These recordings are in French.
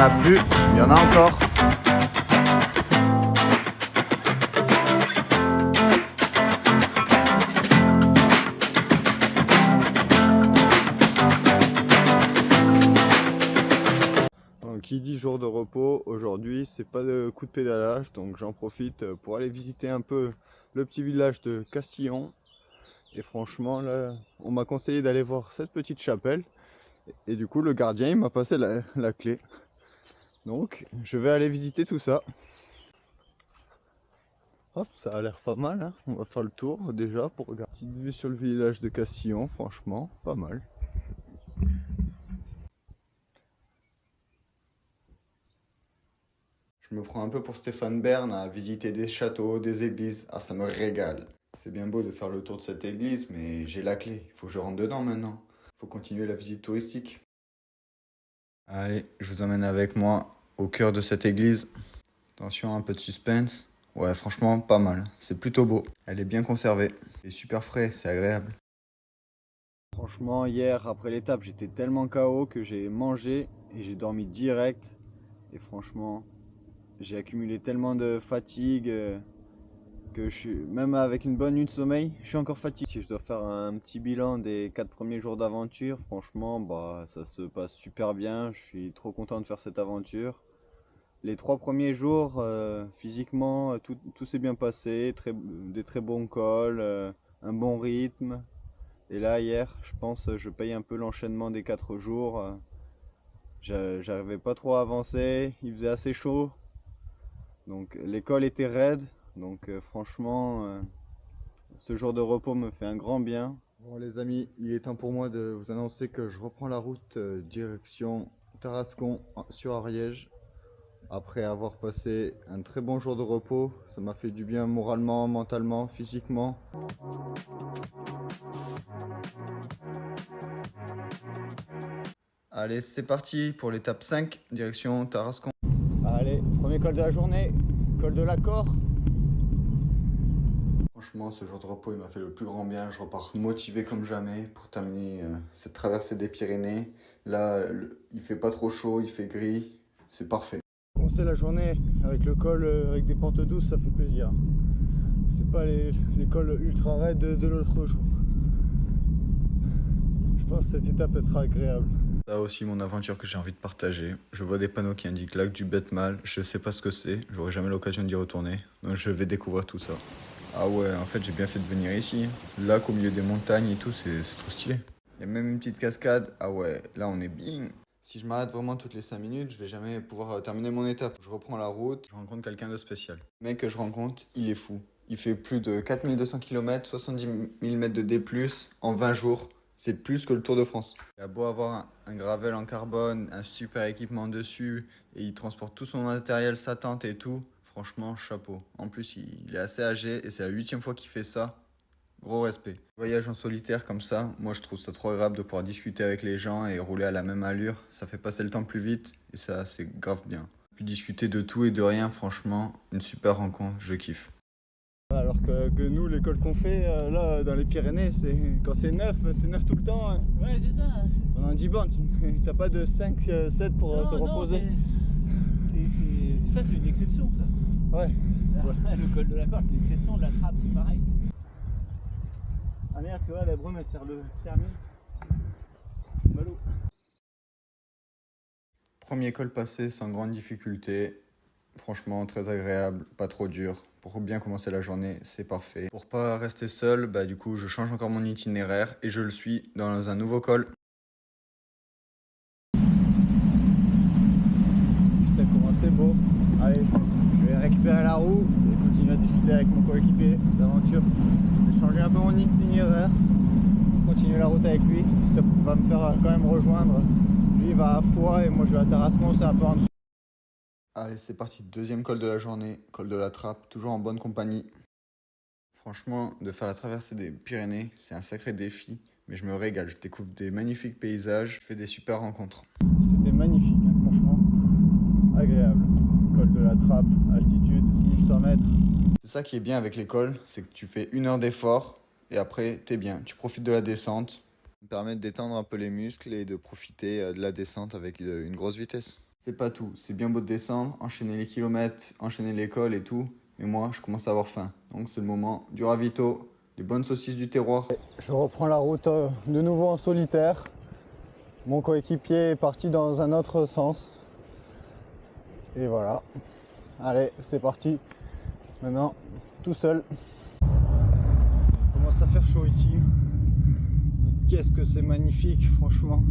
a plus, il y en a encore. Donc, qui dit jour de repos, aujourd'hui c'est pas de coup de pédalage, donc j'en profite pour aller visiter un peu le petit village de Castillon. Et franchement là, on m'a conseillé d'aller voir cette petite chapelle. Et du coup le gardien il m'a passé la clé. Donc je vais aller visiter tout ça. Hop, ça a l'air pas mal, hein. On va faire le tour déjà pour regarder. Petite vue sur le village de Castillon, franchement pas mal. Je me prends un peu pour Stéphane Bern à visiter des châteaux, des églises. Ah, ça me régale. C'est bien beau de faire le tour de cette église, mais j'ai la clé. Il faut que je rentre dedans maintenant. Il faut continuer la visite touristique. Allez, je vous emmène avec moi au cœur de cette église. Attention, un peu de suspense. Ouais, franchement, pas mal. C'est plutôt beau. Elle est bien conservée. C'est super frais, c'est agréable. Franchement, hier, après l'étape, j'étais tellement KO que j'ai mangé et j'ai dormi direct. Et franchement, j'ai accumulé tellement de fatigue que je suis, même avec une bonne nuit de sommeil, je suis encore fatigué. Si je dois faire un petit bilan des 4 premiers jours d'aventure, franchement, bah, ça se passe super bien. Je suis trop content de faire cette aventure. Les 3 premiers jours, physiquement, tout s'est bien passé, des très bons cols, un bon rythme. Et là, hier, je pense, je paye un peu l'enchaînement des 4 jours. J'arrivais pas trop à avancer, il faisait assez chaud, donc l'école était raide. Donc franchement, ce jour de repos me fait un grand bien. Bon les amis, il est temps pour moi de vous annoncer que je reprends la route direction Tarascon sur Ariège. Après avoir passé un très bon jour de repos, ça m'a fait du bien moralement, mentalement, physiquement. Allez, c'est parti pour l'étape 5, direction Tarascon. Allez, premier col de la journée, col de l'Accord. Franchement, ce jour de repos, il m'a fait le plus grand bien. Je repars motivé comme jamais pour terminer cette traversée des Pyrénées. Là, il fait pas trop chaud, il fait gris, c'est parfait. Commencer la journée avec le col, avec des pentes douces, ça fait plaisir. C'est pas les cols ultra raides de l'autre jour. Je pense que cette étape, elle sera agréable. Ça aussi mon aventure que j'ai envie de partager. Je vois des panneaux qui indiquent lac du Betmal. Je sais pas ce que c'est, j'aurai jamais l'occasion d'y retourner. Donc je vais découvrir tout ça. Ah ouais, en fait j'ai bien fait de venir ici. Lac au milieu des montagnes et tout, c'est trop stylé. Il y a même une petite cascade. Ah ouais, là on est bien. Si je m'arrête vraiment toutes les 5 minutes, je vais jamais pouvoir terminer mon étape. Je reprends la route, je rencontre quelqu'un de spécial. Le mec que je rencontre, il est fou. Il fait plus de 4200 km, 70 000 mètres de D+, en 20 jours. C'est plus que le Tour de France. Il a beau avoir un gravel en carbone, un super équipement dessus, et il transporte tout son matériel, sa tente et tout. Franchement, chapeau. En plus, il est assez âgé et c'est la 8e fois qu'il fait ça. Gros respect. Voyage en solitaire comme ça, moi je trouve ça trop agréable de pouvoir discuter avec les gens et rouler à la même allure. Ça fait passer le temps plus vite et ça, c'est grave bien. Puis discuter de tout et de rien, franchement, une super rencontre, je kiffe. Alors que nous, l'école qu'on fait là dans les Pyrénées, quand c'est neuf tout le temps. Hein. Ouais, c'est ça. Pendant 10 bornes, t'as pas de 5, 7 pour te reposer. Ça, c'est une exception, ça. Ouais. Le col de la Corse, c'est une exception. La trappe, c'est pareil. Ah merde, tu vois, la brume, elle sert le thermique. Malo. Premier col passé sans grande difficulté. Franchement, très agréable, pas trop dur. Pour bien commencer la journée, c'est parfait. Pour pas rester seul, bah du coup, je change encore mon itinéraire et je le suis dans un nouveau col. Putain, comment c'est beau. Allez, je vais récupérer la roue et continuer à discuter avec mon coéquipier d'aventure. Je vais changer un peu mon itinéraire, continuer la route avec lui. Ça va me faire quand même rejoindre. Lui, il va à Foix et moi, je vais à Tarascon, c'est un peu en dessous. Allez, c'est parti, deuxième col de la journée, col de la Trappe, toujours en bonne compagnie. Franchement, de faire la traversée des Pyrénées, c'est un sacré défi, mais je me régale. Je découvre des magnifiques paysages, je fais des super rencontres. C'était magnifique, hein, franchement, agréable. Col de la Trappe, altitude, 1100 mètres. C'est ça qui est bien avec les cols, c'est que tu fais 1 heure d'effort et après, t'es bien. Tu profites de la descente. Ça me permet de détendre un peu les muscles et de profiter de la descente avec une grosse vitesse. C'est pas tout, c'est bien beau de descendre, enchaîner les kilomètres, enchaîner l'école et tout, mais moi je commence à avoir faim. Donc c'est le moment du ravito, des bonnes saucisses du terroir. Je reprends la route de nouveau en solitaire. Mon coéquipier est parti dans un autre sens. Et voilà. Allez, c'est parti. Maintenant, tout seul. Il commence à faire chaud ici. Qu'est-ce que c'est magnifique, franchement.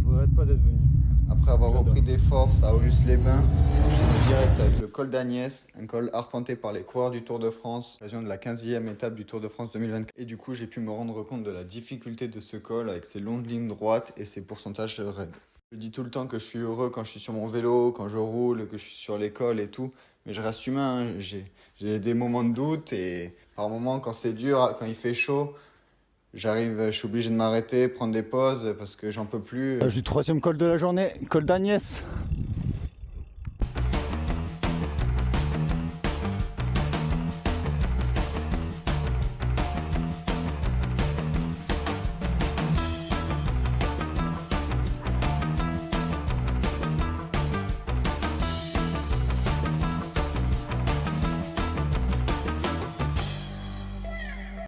Je regrette pas d'être venu. Après avoir repris des forces à Aulus-les-Bains, j'enchaîne direct avec le col d'Agnès, un col arpenté par les coureurs du Tour de France, à l'occasion de la 15e étape du Tour de France 2024. Et du coup, j'ai pu me rendre compte de la difficulté de ce col avec ses longues lignes droites et ses pourcentages de raid. Je dis tout le temps que je suis heureux quand je suis sur mon vélo, quand je roule, que je suis sur l'école et tout, mais je reste humain, hein. J'ai des moments de doute et par moments, quand c'est dur, quand il fait chaud, je suis obligé de m'arrêter, prendre des pauses parce que j'en peux plus. Du troisième col de la journée, col d'Agnès.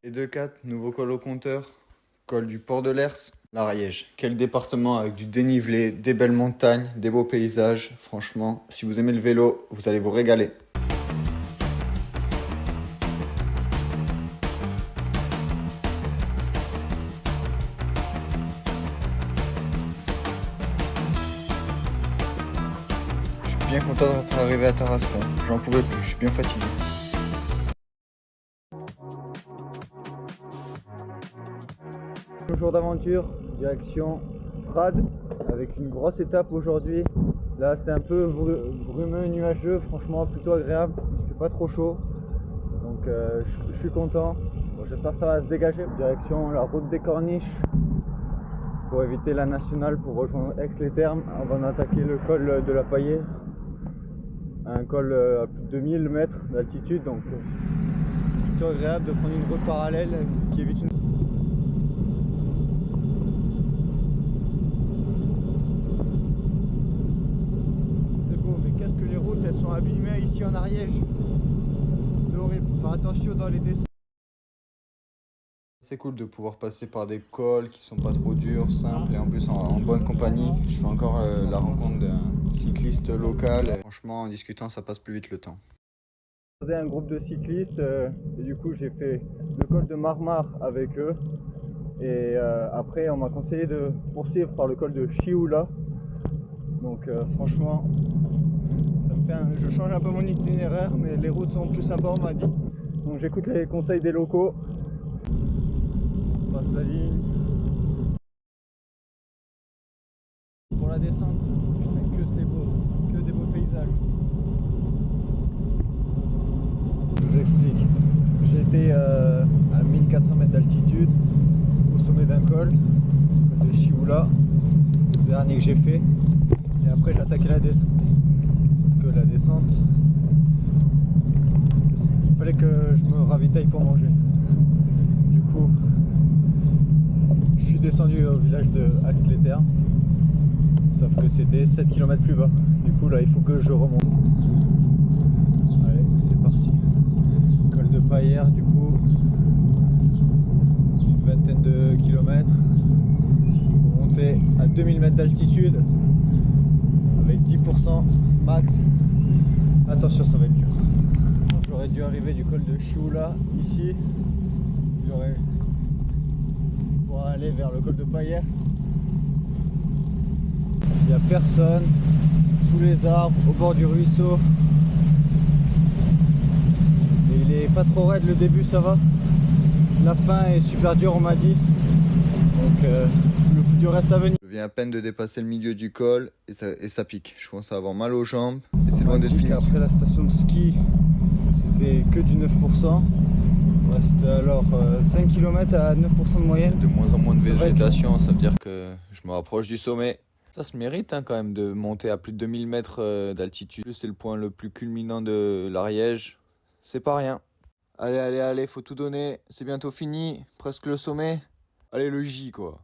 Et 2-4, nouveau col au compteur, col du Port de l'Hers, l'Ariège. Quel département avec du dénivelé, des belles montagnes, des beaux paysages. Franchement, si vous aimez le vélo, vous allez vous régaler. Je suis bien content d'être arrivé à Tarascon. J'en pouvais plus, je suis bien fatigué. Jour d'aventure, direction Prades, avec une grosse étape aujourd'hui. Là c'est un peu brumeux, nuageux, franchement plutôt agréable, il fait pas trop chaud, donc je suis content. Bon, j'espère que ça va se dégager. Direction la route des Corniches, pour éviter la nationale pour rejoindre Aix-les-Thermes avant d'attaquer le col de la Paillère, un col à plus de 2000 mètres d'altitude, donc plutôt agréable de prendre une route parallèle qui évite une... Elles sont abîmées ici en Ariège. C'est horrible, faut faire attention dans les descentes. C'est cool de pouvoir passer par des cols qui sont pas trop durs, simples et en plus en bonne compagnie. Je fais encore la rencontre d'un cycliste local. Et franchement, en discutant, ça passe plus vite le temps. J'ai un groupe de cyclistes et du coup j'ai fait le col de Marmare avec eux. Et après on m'a conseillé de poursuivre par le col de Chioula. Donc franchement, je change un peu mon itinéraire, mais les routes sont plus sympas, on m'a dit. Donc j'écoute les conseils des locaux. On passe la ligne. Pour la descente, putain que c'est beau, que des beaux paysages. Je vous explique. J'étais à 1400 mètres d'altitude, au sommet d'un col, de Chioula, le dernier que j'ai fait. Et après j'ai attaqué la descente. La descente, il fallait que je me ravitaille pour manger. Du coup, je suis descendu au village de Aix-les-Thermes, sauf que c'était 7 km plus bas. Du coup, là, il faut que je remonte. Allez, c'est parti. Col de Paillère, du coup, une vingtaine de kilomètres pour monter à 2000 mètres d'altitude avec 10% max. Attention, ça va être dur. J'aurais dû arriver du col de Chioula ici. Pour aller vers le col de Paillère. Il n'y a personne. Sous les arbres, au bord du ruisseau. Et il est pas trop raide le début, ça va. La fin est super dure, on m'a dit. Donc le plus dur reste à venir. Je viens à peine de dépasser le milieu du col et ça pique. Je commence à avoir mal aux jambes et c'est loin d'être fini. Après la station de ski, c'était que du 9%. Il reste alors 5 km à 9% de moyenne. De moins en moins de végétation, ça veut dire que je me rapproche du sommet. Ça se mérite quand même de monter à plus de 2000 mètres d'altitude. C'est le point le plus culminant de l'Ariège. C'est pas rien. Allez, faut tout donner. C'est bientôt fini, presque le sommet. Allez, le J quoi.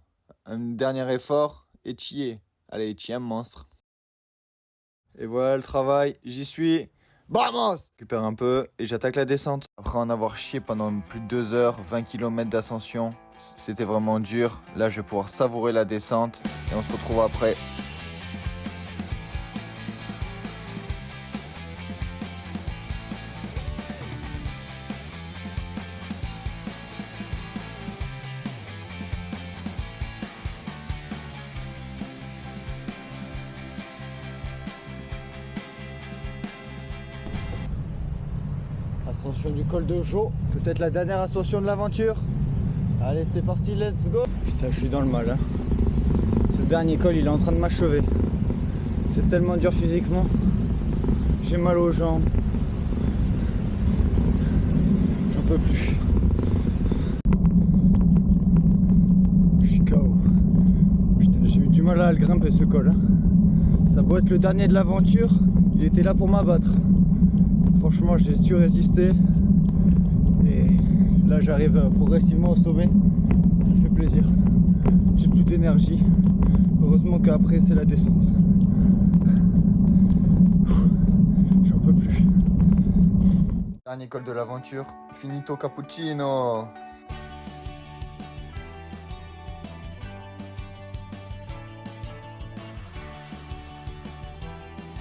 Un dernier effort et chier. Allez, chier un monstre. Et voilà le travail, j'y suis. Vamos! Je récupère un peu et j'attaque la descente. Après en avoir chié pendant plus de 2 heures, 20 km d'ascension, c'était vraiment dur. Là, je vais pouvoir savourer la descente et on se retrouve après. Ascension du col de Jo, peut-être la dernière ascension de l'aventure. Allez, c'est parti, let's go. Putain, je suis dans le mal, hein. Ce dernier col, il est en train de m'achever. C'est tellement dur physiquement. J'ai mal aux jambes. J'en peux plus. Je suis KO. Putain, j'ai eu du mal à le grimper ce col, hein. Ça doit être le dernier de l'aventure. Il était là pour m'abattre. Franchement, j'ai su résister. Et là, j'arrive progressivement au sommet. Ça fait plaisir. J'ai plus d'énergie. Heureusement qu'après, c'est la descente. J'en peux plus. Dernier col de l'aventure, finito cappuccino.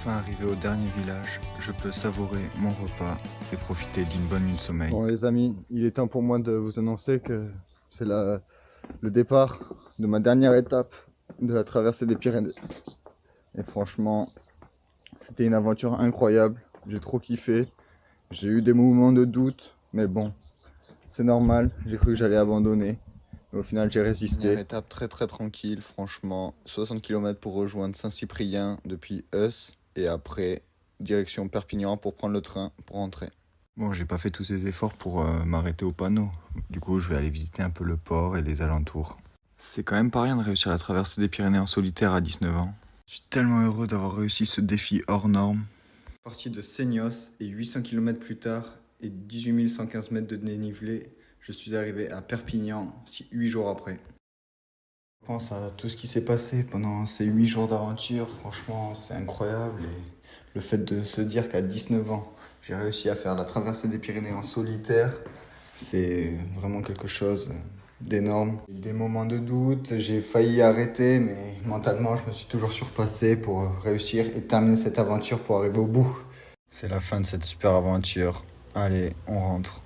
Enfin arrivé au dernier village, je peux savourer mon repas et profiter d'une bonne nuit de sommeil. Bon les amis, il est temps pour moi de vous annoncer que c'est le départ de ma dernière étape de la traversée des Pyrénées. Et franchement, c'était une aventure incroyable, j'ai trop kiffé. J'ai eu des moments de doute, mais bon, c'est normal, j'ai cru que j'allais abandonner. Mais au final, j'ai résisté. Dernière étape très tranquille, franchement. 60 km pour rejoindre Saint-Cyprien depuis Eus. Et après, direction Perpignan pour prendre le train pour rentrer. Bon, j'ai pas fait tous ces efforts pour m'arrêter au panneau. Du coup, je vais aller visiter un peu le port et les alentours. C'est quand même pas rien de réussir la traversée des Pyrénées en solitaire à 19 ans. Je suis tellement heureux d'avoir réussi ce défi hors norme. Parti de Seignos et 800 km plus tard et 18 115 mètres de dénivelé, je suis arrivé à Perpignan 8 jours après. Je pense à tout ce qui s'est passé pendant ces 8 jours d'aventure, franchement c'est incroyable et le fait de se dire qu'à 19 ans, j'ai réussi à faire la traversée des Pyrénées en solitaire, c'est vraiment quelque chose d'énorme. J'ai eu des moments de doute, j'ai failli arrêter mais mentalement je me suis toujours surpassé pour réussir et terminer cette aventure pour arriver au bout. C'est la fin de cette super aventure, allez on rentre.